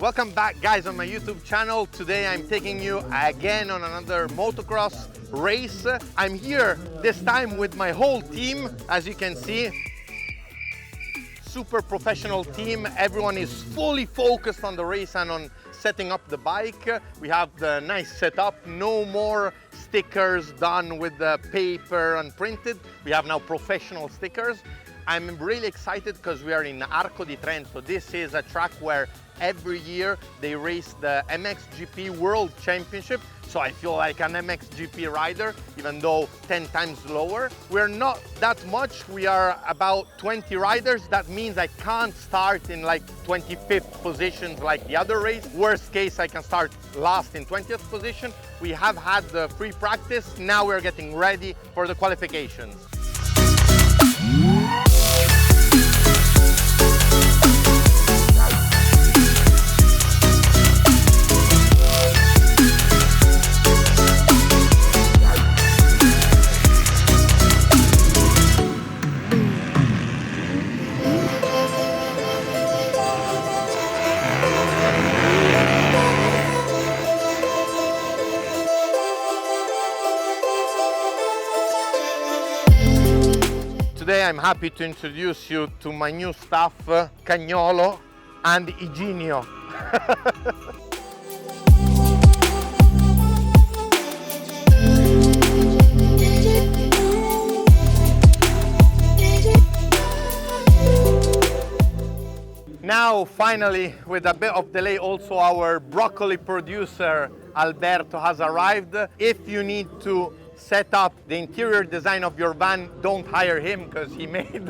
Welcome back, guys, on my YouTube channel. Today I'm taking you again on another motocross race. I'm here this time with my whole team, as you can see. Super professional team. Everyone is fully focused on the race and on setting up the bike. We have the nice setup, no more stickers done with the paper and printed. We have now professional stickers. I'm really excited because we are in Arco di Trento. This is a track where every year they race the MXGP World Championship. So I feel like an MXGP rider, even though 10 times lower. We're not that much. We are about 20 riders. That means I can't start in like 25th positions like the other race. Worst case, I can start last in 20th position. We have had the free practice. Now we're getting ready for the qualifications. Today I'm happy to introduce you to my new staff, Cagnolo and Iginio. Now, finally, with a bit of delay, also our broccoli producer, Alberto, has arrived. If you need to set up the interior design of your van, don't hire him because he made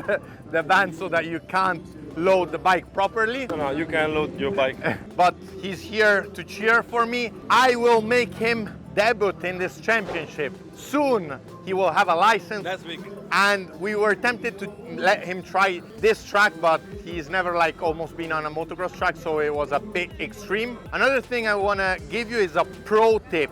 the van so that you can't load the bike properly. No, you can load your bike. But he's here to cheer for me. I will make him debut in this championship. Soon he will have a license. That's big. And we were tempted to let him try this track, but he's never like almost been on a motocross track, so it was a bit extreme. Another thing I want to give you is a pro tip.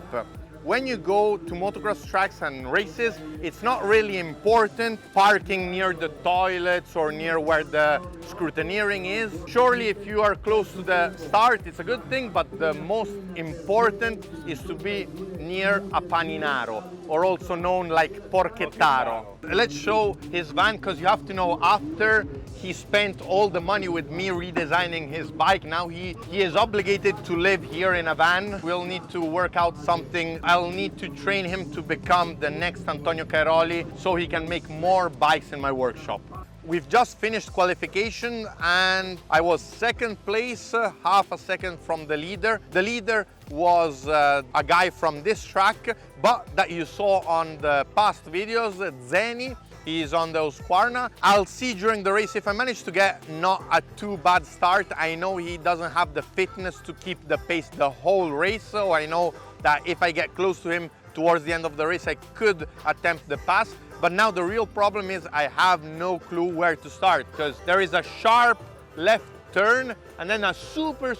When you go to motocross tracks and races, it's not really important parking near the toilets or near where the scrutineering is. Surely if you are close to the start, it's a good thing, but the most important is to be near a paninaro, or also known like porchettaro. Let's show his van, because you have to know, after he spent all the money with me redesigning his bike, now he is obligated to live here in a van. We'll need to work out something. I'll need to train him to become the next Antonio Cairoli so he can make more bikes in my workshop. We've just finished qualification and I was second place, half a second from the leader. The leader was a guy from this track, but that you saw on the past videos, Zeni. He's on the Husqvarna. I'll see during the race if I manage to get not a too bad start. I know he doesn't have the fitness to keep the pace the whole race, so I know that if I get close to him towards the end of the race, I could attempt the pass. But now the real problem is I have no clue where to start, because there is a sharp left turn and then a super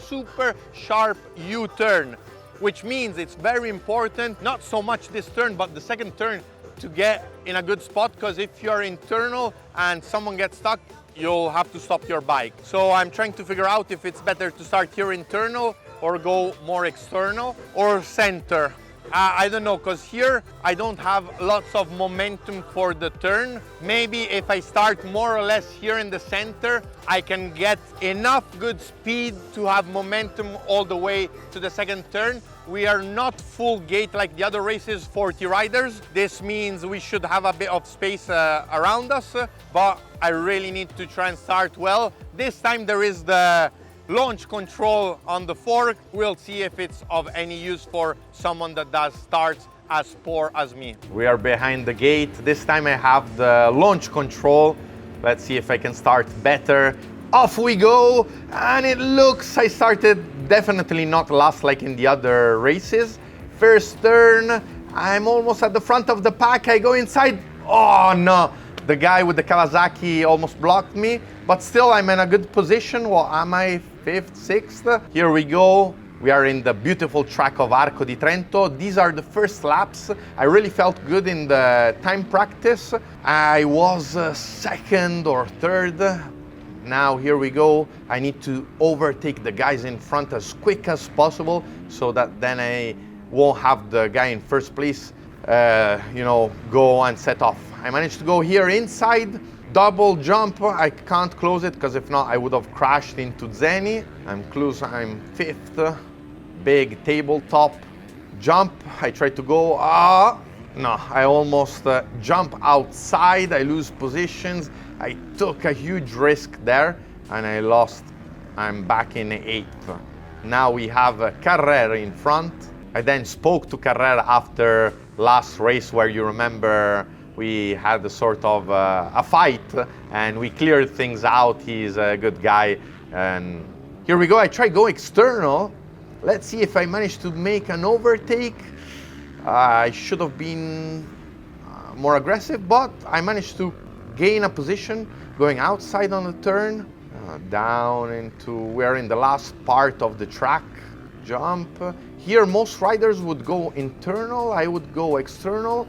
sharp U-turn, which means it's very important, not so much this turn, but the second turn, to get in a good spot, because if you're internal and someone gets stuck, you'll have to stop your bike. So I'm trying to figure out if it's better to start here internal or go more external or center. I don't know, because here I don't have lots of momentum for the turn. Maybe if I start more or less here in the center, I can get enough good speed to have momentum all the way to the second turn. We are not full gate like the other races, 40 riders. This means we should have a bit of space around us, but I really need to try and start well. This time there is the launch control on the fork. We'll see if it's of any use for someone that does starts as poor as me. We are behind the gate. This time I have the launch control. Let's see if I can start better. Off we go, and it looks I started definitely not last like in the other races. First turn, I'm almost at the front of the pack. I go inside. Oh no, the guy with the Kawasaki almost blocked me, but still I'm in a good position. Well, am I 5th, 6th? Here we go. We are in the beautiful track of Arco di Trento. These are the first laps. I really felt good in the time practice. I was second or third. Now here we go. I need to overtake the guys in front as quick as possible so that then I won't have the guy in first place, go and set off. I managed to go here inside, double jump. I can't close it because if not, I would have crashed into Zeni. I'm close, I'm fifth. Big tabletop jump. I tried to go, no, I almost jump outside. I lose positions. I took a huge risk there and I lost. I'm back in 8th. Now we have Carrera in front. I then spoke to Carrera after last race where you remember we had a sort of a fight and we cleared things out. He's a good guy. And here we go. I try go external. Let's see if I manage to make an overtake. I should have been more aggressive, but I managed to gain a position going outside on the turn, down into, we're in the last part of the track, jump. Here most riders would go internal, I would go external.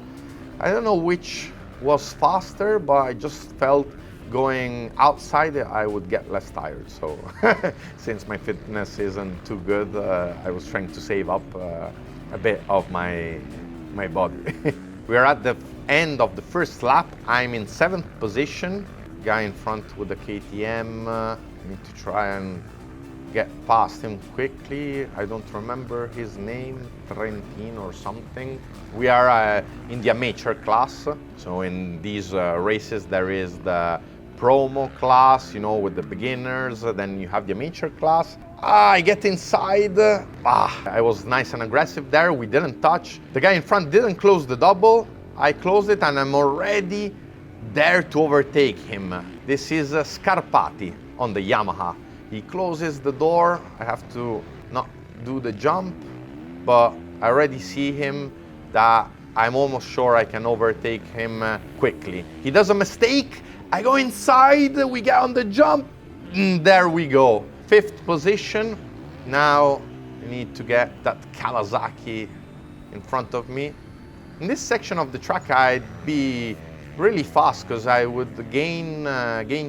I don't know which was faster, but I just felt going outside I would get less tired. So since my fitness isn't too good, I was trying to save up a bit of my body. We're at the end of the first lap. I'm in 7th position. Guy in front with the KTM. I need to try and get past him quickly. I don't remember his name, Trentin or something. We are in the amateur class. So in these races there is the promo class, with the beginners. Then you have the amateur class. I get inside. I was nice and aggressive there. We didn't touch. The guy in front didn't close the double. I closed it and I'm already there to overtake him. This is Scarpati on the Yamaha. He closes the door. I have to not do the jump, but I already see him that I'm almost sure I can overtake him quickly. He does a mistake. I go inside. We get on the jump. There we go. 5th position. Now I need to get that Kawasaki in front of me. In this section of the track, I'd be really fast because I would gain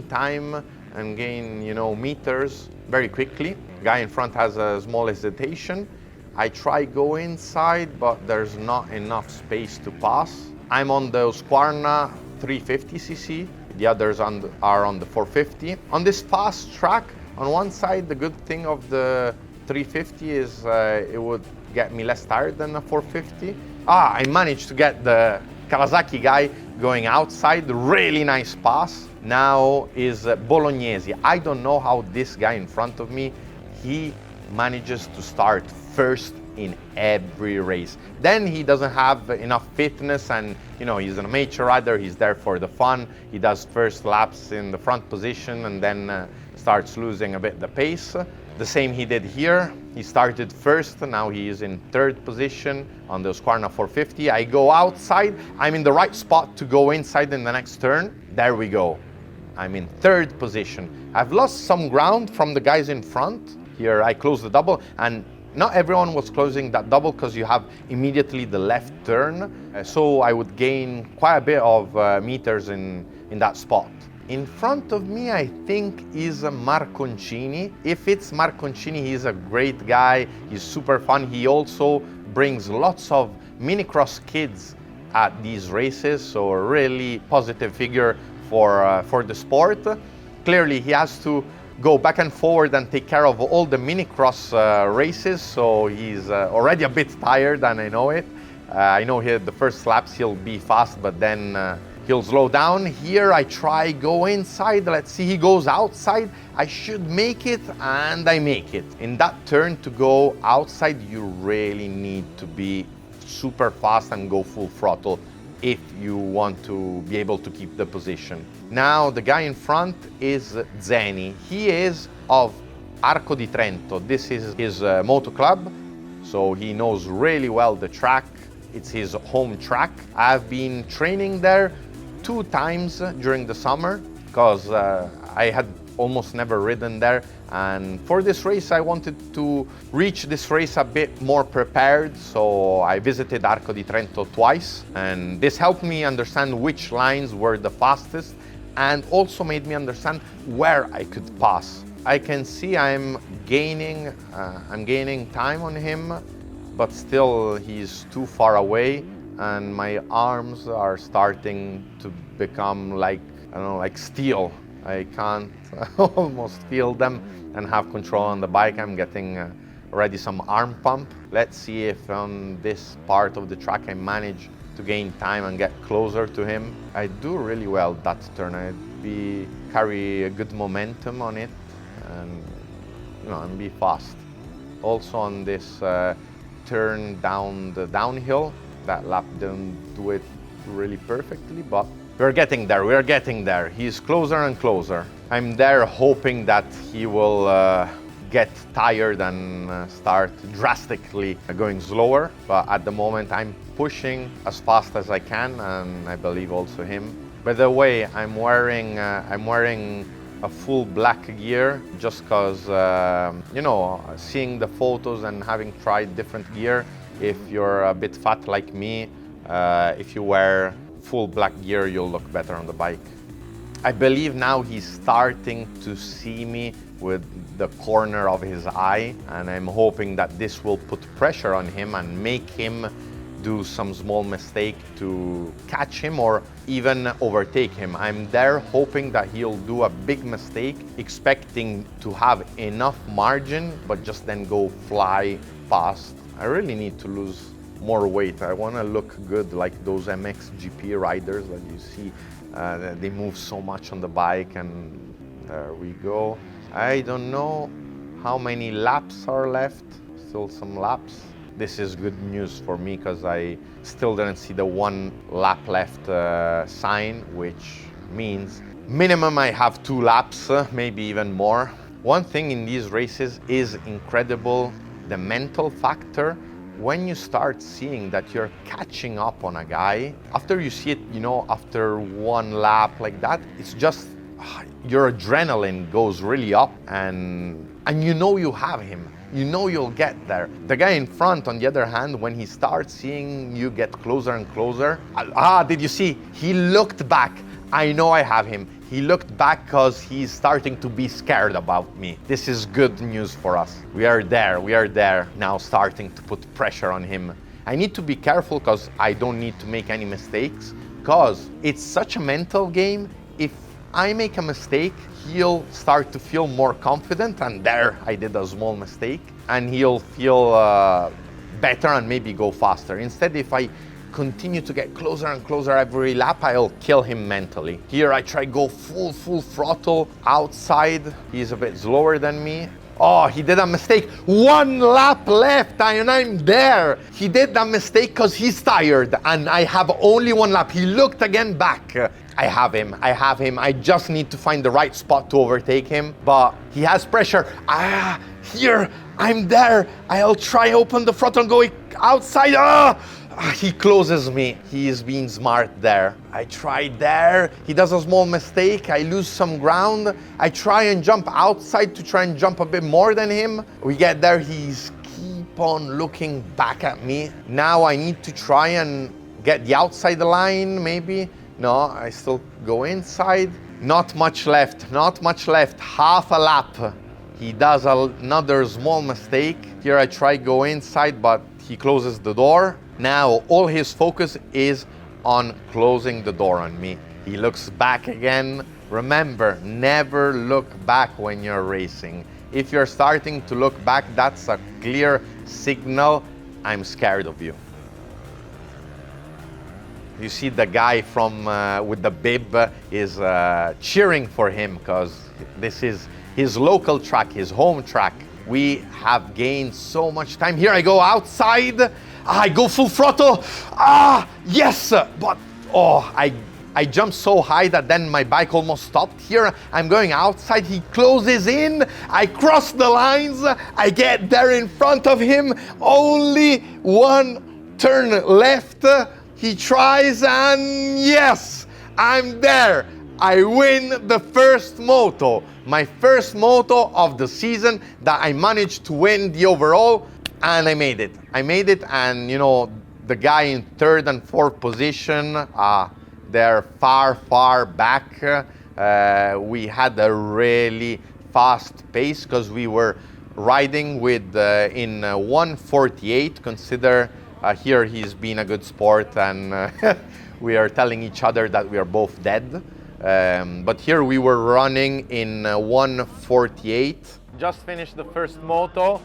time and gain, meters very quickly. Guy in front has a small hesitation. I try go inside, but there's not enough space to pass. I'm on the Husqvarna 350cc. The others are on the 450. On this fast track, on one side, the good thing of the 350 is it would get me less tired than the 450. I managed to get the Kawasaki guy going outside, really nice pass. Now is Bolognese. I don't know how this guy in front of me, he manages to start first in every race. Then he doesn't have enough fitness and he's an amateur rider, he's there for the fun. He does first laps in the front position and then starts losing a bit the pace. The same he did here. He started first, now he is in 3rd position on the Husqvarna 450. I go outside, I'm in the right spot to go inside in the next turn. There we go. I'm in 3rd position. I've lost some ground from the guys in front. Here I close the double and not everyone was closing that double because you have immediately the left turn. So I would gain quite a bit of meters in that spot. In front of me, I think, is Marconcini. If it's Marconcini, he's a great guy. He's super fun. He also brings lots of minicross kids at these races, so a really positive figure for the sport. Clearly, he has to go back and forward and take care of all the minicross races, so he's already a bit tired, and I know it. I know here the first laps he'll be fast, but then he'll slow down. Here I try go inside. Let's see, he goes outside. I should make it, and I make it. In that turn to go outside, you really need to be super fast and go full throttle if you want to be able to keep the position. Now the guy in front is Zeni. He is of Arco di Trento. This is his moto club, so he knows really well the track. It's his home track. I've been training there 2 times during the summer because I had almost never ridden there, and for this race I wanted to reach this race a bit more prepared, so I visited Arco di Trento twice, and this helped me understand which lines were the fastest and also made me understand where I could pass. I can see I'm gaining time on him, but still he's too far away, and my arms are starting to become like, I don't know, like steel. I can't almost feel them and have control on the bike. I'm getting already some arm pump. Let's see if on this part of the track I manage to gain time and get closer to him. I do really well that turn. Carry a good momentum on it, and and be fast. Also on this turn down the downhill, that lap didn't do it really perfectly, but we're getting there. He's closer and closer. I'm there hoping that he will get tired and start drastically going slower, but at the moment I'm pushing as fast as I can, and I believe also him. By the way, I'm wearing a full black gear just because, seeing the photos and having tried different gear, if you're a bit fat like me, if you wear full black gear, you'll look better on the bike. I believe now he's starting to see me with the corner of his eye, and I'm hoping that this will put pressure on him and make him do some small mistake to catch him or even overtake him. I'm there hoping that he'll do a big mistake, expecting to have enough margin, but just then go fly past. I really need to lose more weight. I want to look good like those MXGP riders that you see. They move so much on the bike, and there we go. I don't know how many laps are left. Still some laps. This is good news for me because I still didn't see the 1 lap left sign, which means minimum I have 2 laps, maybe even more. One thing in these races is incredible, the mental factor. When you start seeing that you're catching up on a guy, after you see it, after 1 lap like that, it's just your adrenaline goes really up, and you have him. You'll get there. The guy in front, on the other hand, when he starts seeing you get closer and closer, did you see? He looked back. I know I have him. He looked back because he's starting to be scared about me. This is good news for us. We are there now, starting to put pressure on him. I need to be careful because I don't need to make any mistakes, because it's such a mental game. If I make a mistake, he'll start to feel more confident, and there I did a small mistake, and he'll feel better and maybe go faster. Instead, if I continue to get closer and closer every lap, I'll kill him mentally. Here I try go full throttle outside. He's a bit slower than me. Oh, he did a mistake. 1 lap left and I'm there. He did that mistake because he's tired and I have only 1 lap. He looked again back. I have him. I just need to find the right spot to overtake him, but he has pressure. Here, I'm there. I'll try open the throttle and go outside. He closes me. He is being smart there. I tried there. He does a small mistake. I lose some ground. I try and jump outside to try and jump a bit more than him. We get there. He's keep on looking back at me. Now I need to try and get the outside line, maybe. No, I still go inside. Not much left. Half a lap. He does another small mistake. Here I try go inside, but he closes the door. Now all his focus is on closing the door on me. He looks back again. Remember, never look back when you're racing. If you're starting to look back, that's a clear signal I'm scared of you. You see the guy from with the bib is cheering for him because this is his local track, his home track. We have gained so much time. Here I go outside. I go full throttle. Yes, but I jumped so high that then my bike almost stopped. Here I'm going outside. He closes in. I cross the lines. I get there in front of him. Only 1 turn left. He tries and yes, I'm there. I win the first moto, my first moto of the season that I managed to win the overall, and I made it. And the guy in 3rd and 4th position, they're far back. we had a really fast pace because we were riding with in 148. Consider here he's been a good sport, and we are telling each other that we are both dead. But here we were running in 148. Just finished the first moto.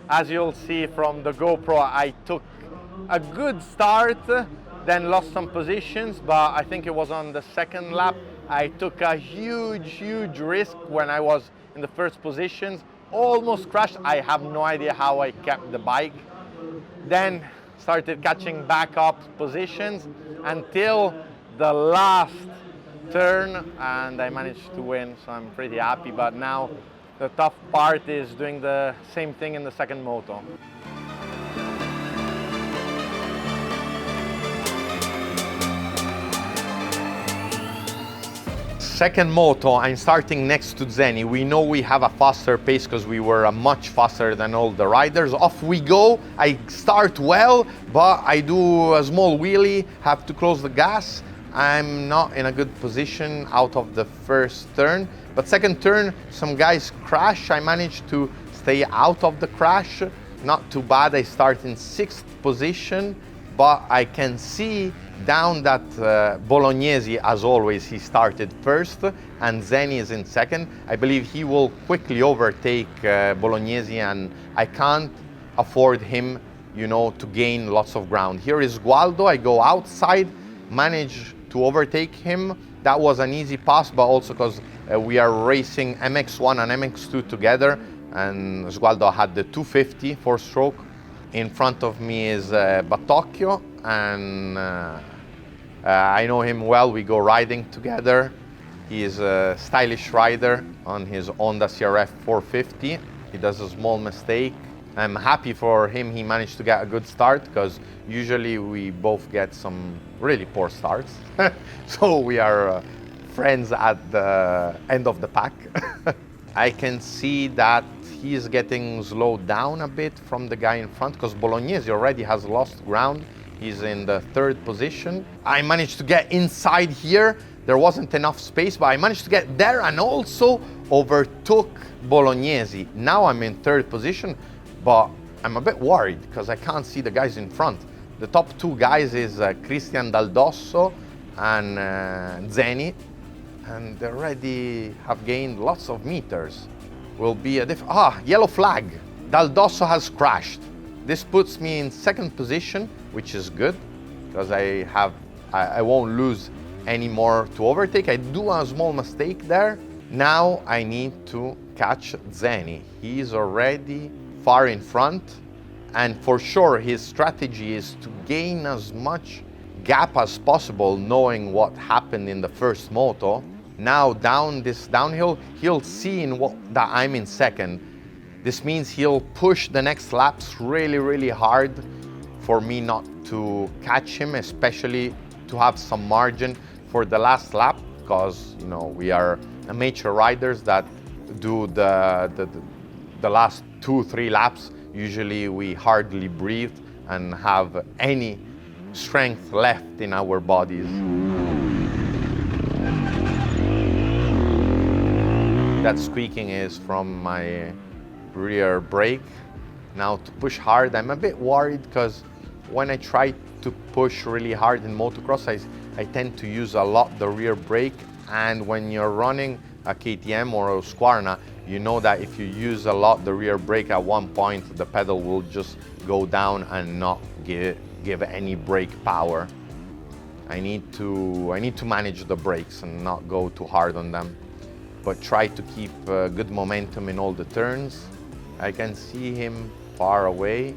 As you'll see from the GoPro, I took a good start, then lost some positions, but I think it was on the second lap. I took a huge risk when I was in the first positions, almost crashed. I have no idea how I kept the bike. Then started catching back up positions until the last turn, and I managed to win, so I'm pretty happy. But now the tough part is doing the same thing in the second moto. Second moto, I'm starting next to Zeni. We know we have a faster pace because we were much faster than all the riders. Off we go. I start well, but I do a small wheelie, have to close the gas. I'm not in a good position out of the first turn, but second turn, some guys crash. I managed to stay out of the crash. Not too bad. I start in 6th position, but I can see down that Bolognese, as always, he started first and Zeni is in second. I believe he will quickly overtake Bolognese, and I can't afford him, you know, to gain lots of ground. Here is Gualdo. I go outside, manage to overtake him. That was an easy pass, but also because we are racing MX1 and MX2 together, and Gualdo had the 250 4-stroke. In front of me is Batocchio, and I know him well. We go riding together. He is a stylish rider on his Honda CRF 450. He does a small mistake. I'm happy for him. He managed to get a good start, because usually we both get some really poor starts. So we are friends at the end of the pack. I can see that he's getting slowed down a bit from the guy in front, because Bolognese already has lost ground. He's in the 3rd position. I managed to get inside here. There wasn't enough space, but I managed to get there and also overtook Bolognese. Now I'm in 3rd position, but I'm a bit worried because I can't see the guys in front. The top 2 guys is Christian Daldosso and Zeni, and they already have gained lots of meters. Will be a yellow flag. Daldosso has crashed. This puts me in 2nd position, which is good, because I won't lose any more to overtake. I do a small mistake there. Now I need to catch Zeni. He's already far in front, and for sure his strategy is to gain as much gap as possible, knowing what happened in the first moto. Now down this downhill, he'll see that I'm in 2nd. This means he'll push the next laps really hard for me not to catch him, especially to have some margin for the last lap, because, you know, we are amateur riders that do the last 2-3 laps. Usually we hardly breathe and have any strength left in our bodies. That squeaking is from my rear brake. Now to push hard, I'm a bit worried, because when I try to push really hard in motocross, I tend to use a lot the rear brake, and when you're running a KTM or a Husqvarna, you know that if you use a lot the rear brake, at one point the pedal will just go down and not give any brake power. I need to manage the brakes and not go too hard on them, but try to keep good momentum in all the turns. I can see him far away.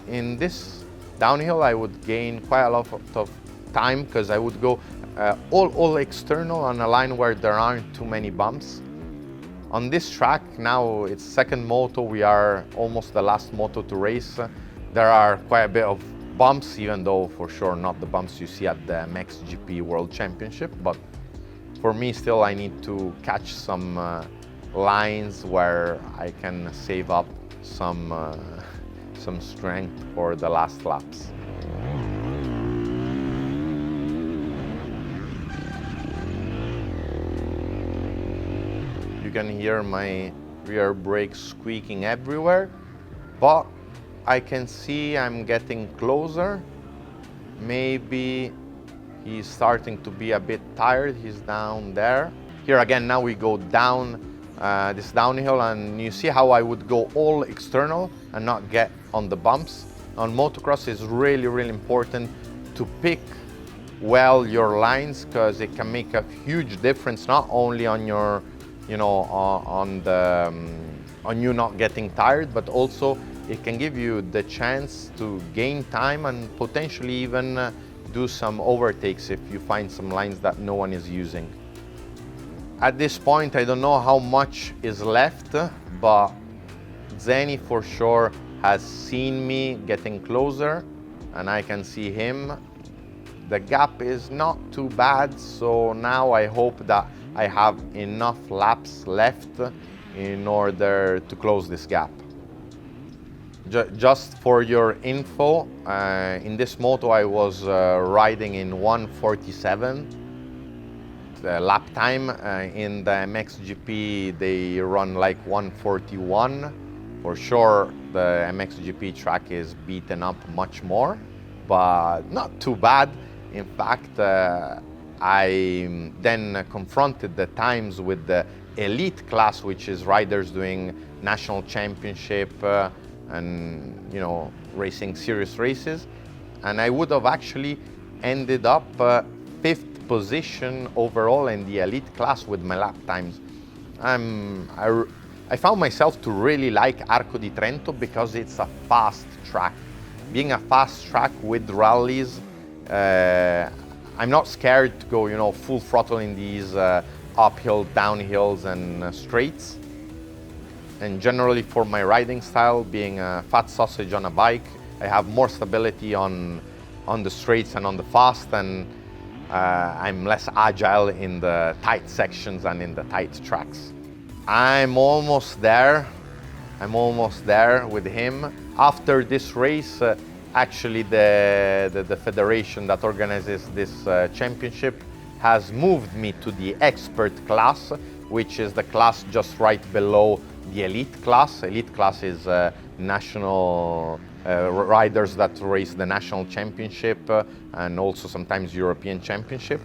In this downhill, I would gain quite a lot of time, because I would go all external on a line where there aren't too many bumps. On this track, now it's 2nd moto, we are almost the last moto to race. There are quite a bit of bumps, even though for sure not the bumps you see at the MXGP World Championship, but for me still I need to catch some lines where I can save up some strength for the last laps. can hear my rear brakes squeaking everywhere, but I can see I'm getting closer. Maybe he's starting to be a bit tired. He's down there. Here again, now we go down this downhill, and you see how I would go all external and not get on the bumps. On motocross, it's really, really important to pick well your lines, because it can make a huge difference, not only on your, on you not getting tired, but also it can give you the chance to gain time and potentially even do some overtakes if you find some lines that no one is using. At this point, I don't know how much is left, but Zeni for sure has seen me getting closer, and I can see him. The gap is not too bad, so now I hope that I have enough laps left in order to close this gap. Just for your info, in this moto I was riding in 1:47. The lap time in the MXGP they run like 1:41. For sure the MXGP track is beaten up much more, but not too bad. In fact, I then confronted the times with the elite class, which is riders doing national championship and racing serious races, and I would have actually ended up 5th position overall in the elite class with my lap times. I found myself to really like Arco di Trento because it's a fast track. Being a fast track with rallies, I'm not scared to go full throttle in these uphill, downhills and straights. And generally for my riding style, being a fat sausage on a bike, I have more stability on the straights and on the fast, and I'm less agile in the tight sections and in the tight tracks. I'm almost there with him. After this race, actually the federation that organizes this championship has moved me to the expert class, which is the class just right below the elite class. Elite class is national riders that race the national championship and also sometimes European championship.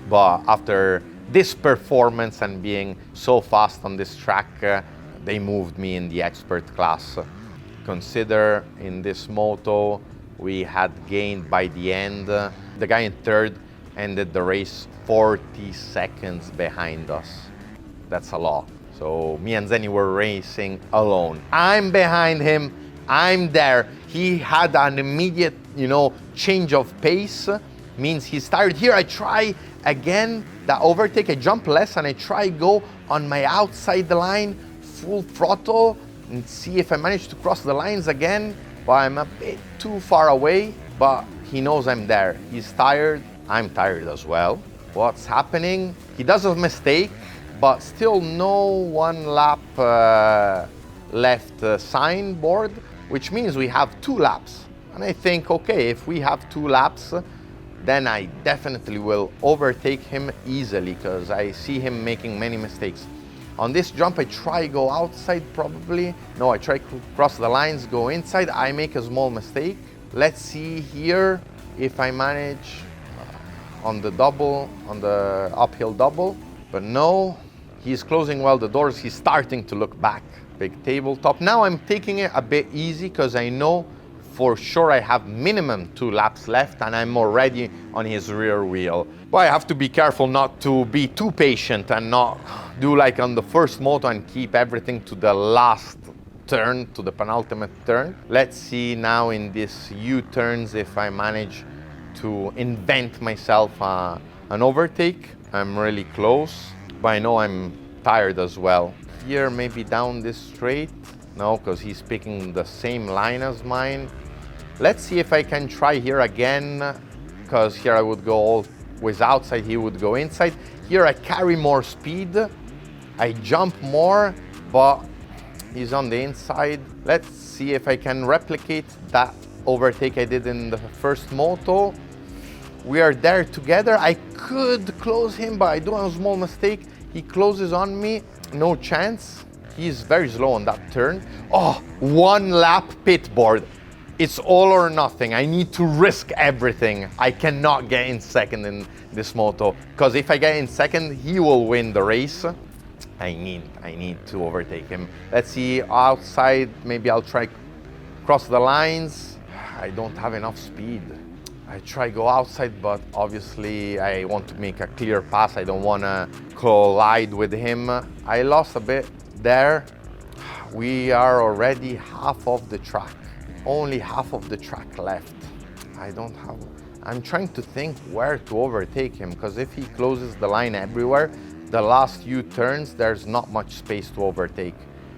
But after this performance and being so fast on this track, they moved me in the expert class. Consider in this moto we had gained by the end, the guy in 3rd ended the race 40 seconds behind us. That's a lot. So me and Zeni were racing alone. I'm behind him, I'm there. He had an immediate, change of pace, means he's tired. Here I try again the overtake, I jump less and I try go on my outside the line, full throttle, and see if I manage to cross the lines again, but I'm a bit too far away, but he knows I'm there. He's tired, I'm tired as well. What's happening? He does a mistake, but still no 1 lap left signboard, which means we have 2 laps. And I think, okay, if we have 2 laps, then I definitely will overtake him easily, because I see him making many mistakes. On this jump, I try go outside probably. No, I try to cross the lines, go inside. I make a small mistake. Let's see here if I manage on the double, on the uphill double. But no, he's closing well the doors. He's starting to look back. Big tabletop. Now I'm taking it a bit easy because I know for sure I have minimum 2 laps left and I'm already on his rear wheel. But I have to be careful not to be too patient and not do like on the first moto and keep everything to the last turn, to the penultimate turn. Let's see now in these U-turns if I manage to invent myself an overtake. I'm really close, but I know I'm tired as well. Here, maybe down this straight. No, because he's picking the same line as mine. Let's see if I can try here again, because here I would go always outside, he would go inside. Here I carry more speed, I jump more, but he's on the inside. Let's see if I can replicate that overtake I did in the first moto. We are there together. I could close him, but I do a small mistake. He closes on me, no chance. He's very slow on that turn. Oh, one lap pit board. It's all or nothing. I need to risk everything. I cannot get in second in this moto, because if I get in second, he will win the race. I need to overtake him. Let's see, outside, maybe I'll try cross the lines. I don't have enough speed. I try go outside, but obviously I want to make a clear pass. I don't want to collide with him. I lost a bit there. We are already half of the track. Only half of the track left. I'm trying to think where to overtake him, because if he closes the line everywhere, the last few turns, there's not much space to overtake,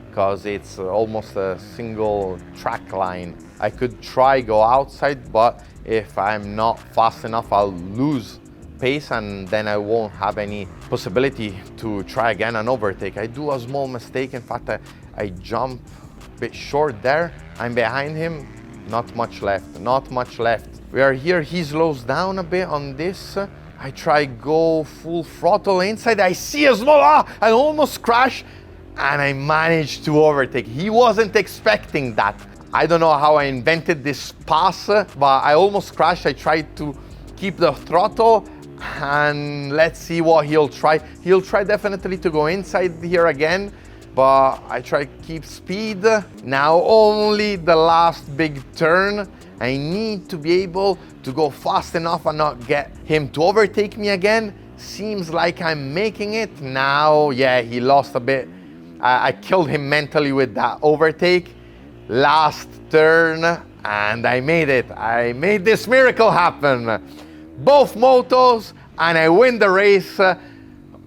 because it's almost a single track line. I could try go outside, but if I'm not fast enough, I'll lose pace, and then I won't have any possibility to try again and overtake. I do a small mistake. In fact, I jump a bit short there. I'm behind him. Not much left, not much left. We are here. He slows down a bit on this. I try go full throttle inside. I see a small, I almost crash, and I managed to overtake. He wasn't expecting that. I don't know how I invented this pass, but I almost crashed. I tried to keep the throttle, and let's see what he'll try. He'll try definitely to go inside here again, but I try to keep speed. Now only the last big turn. I need to be able to go fast enough and not get him to overtake me again. Seems like I'm making it. Now, yeah, he lost a bit. I killed him mentally with that overtake. Last turn, and I made it. I made this miracle happen. Both motos, and I win the race.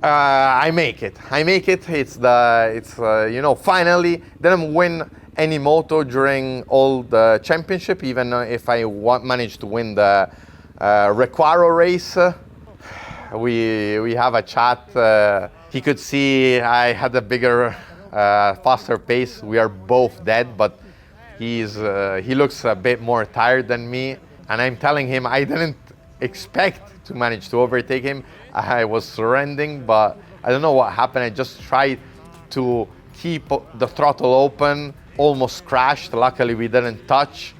I make it. It's you know, finally didn't win any moto during all the championship, even if I managed to win the Requaro race. We have a chat. He could see I had a bigger, faster pace. We are both dead, but he looks a bit more tired than me. And I'm telling him I didn't expect to manage to overtake him. I was surrendering, but I don't know what happened. I just tried to keep the throttle open, almost crashed. Luckily we didn't touch.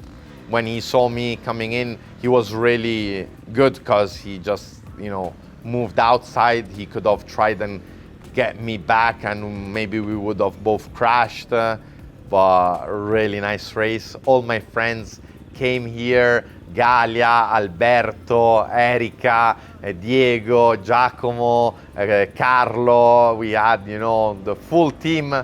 When he saw me coming in, he was really good, because he just, you know, moved outside. He could have tried and get me back, and maybe we would have both crashed. But really nice race. All my friends came here. Galia, Alberto, Erika, Diego, Giacomo, Carlo. We had, you know, the full team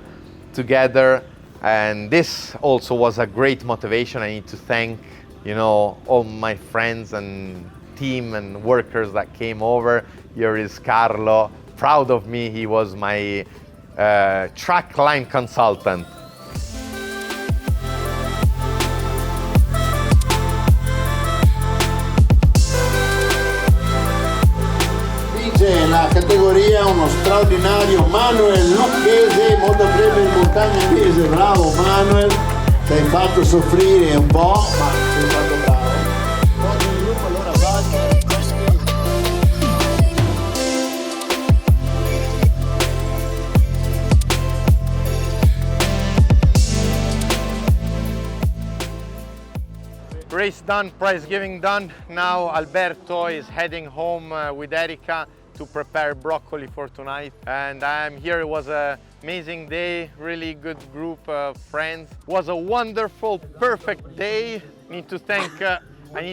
together, and this also was a great motivation. I need to thank, you know, all my friends and team and workers that came over. Here is Carlo, proud of me. He was my track line consultant. La categoria uno straordinario Manuel Lucchese, motopremio in montagna inglese. Bravo Manuel, ti hai fatto soffrire un po', ma sei stato bravo. Foto in gruppo, allora vai. Race done, prize giving done. Now Alberto is heading home with Erika to prepare broccoli for tonight, and I'm here. It was an amazing day, really good group of friends. It was a wonderful, perfect day. I need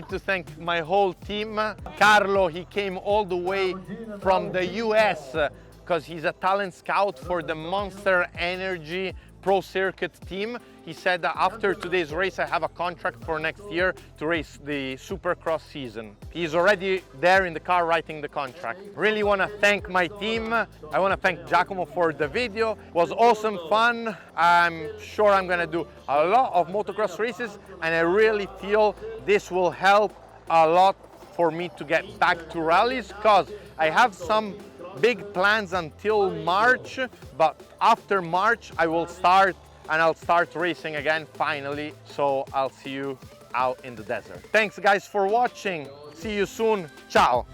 to thank my whole team. Carlo, he came all the way from the US because he's a talent scout for the Monster Energy Pro Circuit team. He said that after today's race I have a contract for next year to race the Supercross season. He's already there in the car writing the contract. Really want to thank my team. I want to thank Giacomo for the video. It was awesome fun. I'm sure I'm going to do a lot of motocross races, and I really feel this will help a lot for me to get back to rallies, because I have some big plans until March, but after March I'll start racing again finally. So I'll see you out in the desert. Thanks guys for watching. See you soon. Ciao.